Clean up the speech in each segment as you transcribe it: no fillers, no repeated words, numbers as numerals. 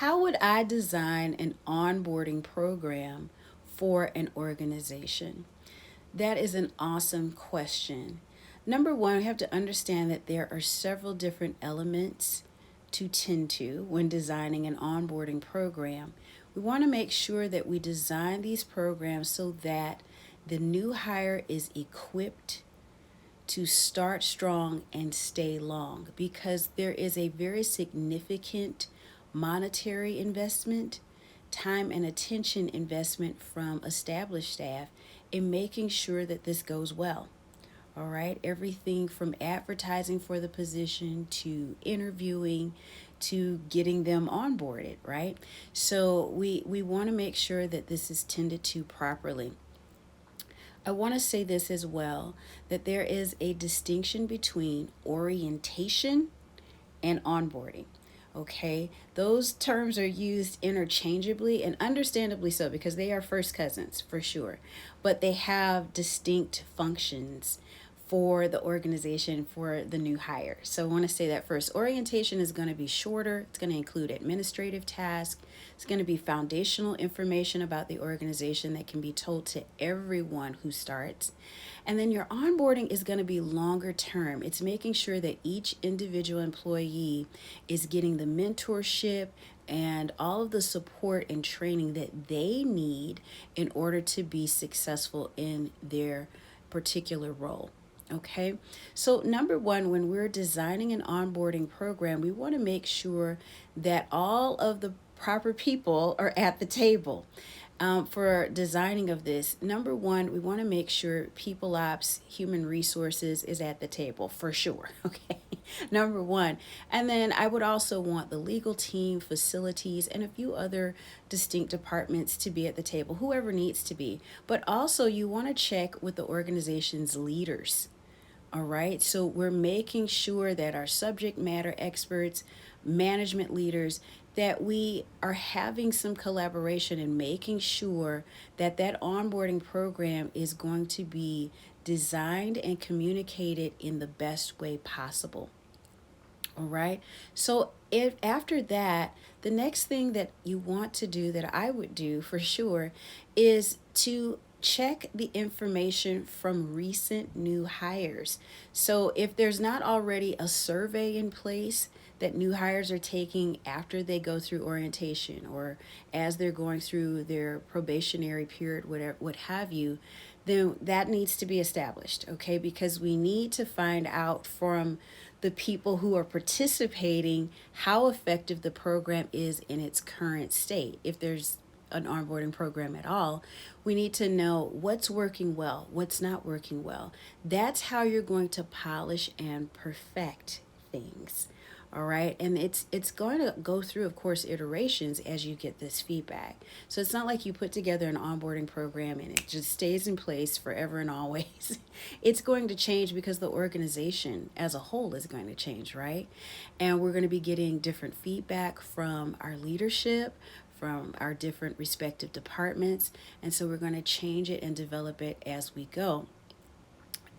How would I design an onboarding program for an organization? That is an awesome question. Number one, we have to understand that there are several different elements to tend to when designing an onboarding program. We want to make sure that we design these programs so that the new hire is equipped to start strong and stay long, because there is a very significant monetary investment, time and attention investment from established staff in making sure that this goes well. All right, everything from advertising for the position to interviewing to getting them onboarded, right? So we want to make sure that this is tended to properly. I want to say this as well, that there is a distinction between orientation and onboarding. Okay, those terms are used interchangeably and understandably so because they are first cousins for sure, but they have distinct functions for the organization for the new hire. So I want to say that first. Orientation is going to be shorter, it's going to include administrative tasks, it's going to be foundational information about the organization that can be told to everyone who starts. And then your onboarding is going to be longer term. It's making sure that each individual employee is getting the mentorship and all of the support and training that they need in order to be successful in their particular role. Okay, so number one, when we're designing an onboarding program, we want to make sure that all of the proper people are at the table. For designing of this, number one, we want to make sure people ops, human resources is at the table for sure. Okay, number one. And then I would also want the legal team, facilities, and a few other distinct departments to be at the table, whoever needs to be. But also, you want to check with the organization's leaders. All right, so we're making sure that our subject matter experts, management leaders, that we are having some collaboration and making sure that that onboarding program is going to be designed and communicated in the best way possible. All right. So if after that, the next thing that you want to do, that I would do for sure, is to check the information from recent new hires. So if there's not already a survey in place that new hires are taking after they go through orientation or as they're going through their probationary period, whatever, what have you, then that needs to be established, okay? Because we need to find out from the people who are participating how effective the program is in its current state. If there's an onboarding program at all, we need to know what's working well, what's not working well. That's how you're going to polish and perfect things. All right, and it's going to go through, of course, iterations as you get this feedback. So it's not like you put together an onboarding program and it just stays in place forever and always. It's going to change because the organization as a whole is going to change, right? And we're going to be getting different feedback from our leadership, from our different respective departments, and so we're going to change it and develop it as we go.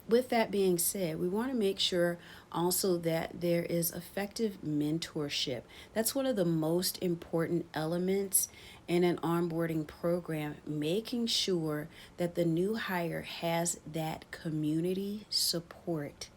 With that being said, we want to make sure also that there is effective mentorship. That's one of the most important elements in an onboarding program, making sure that the new hire has that community support.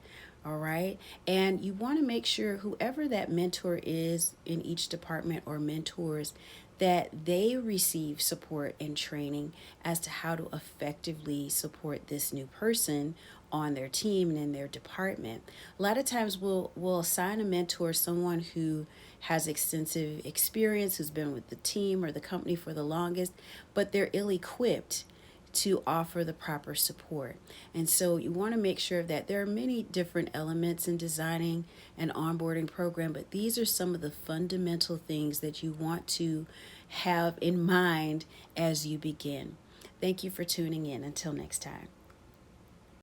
All right. And you want to make sure whoever that mentor is in each department or mentors, that they receive support and training as to how to effectively support this new person on their team and in their department. A lot of times we'll assign a mentor someone who has extensive experience, who's been with the team or the company for the longest, but they're ill-equipped to offer the proper support. And so you want to make sure that there are many different elements in designing an onboarding program, but these are some of the fundamental things that you want to have in mind as you begin. Thank you for tuning in. Until next time.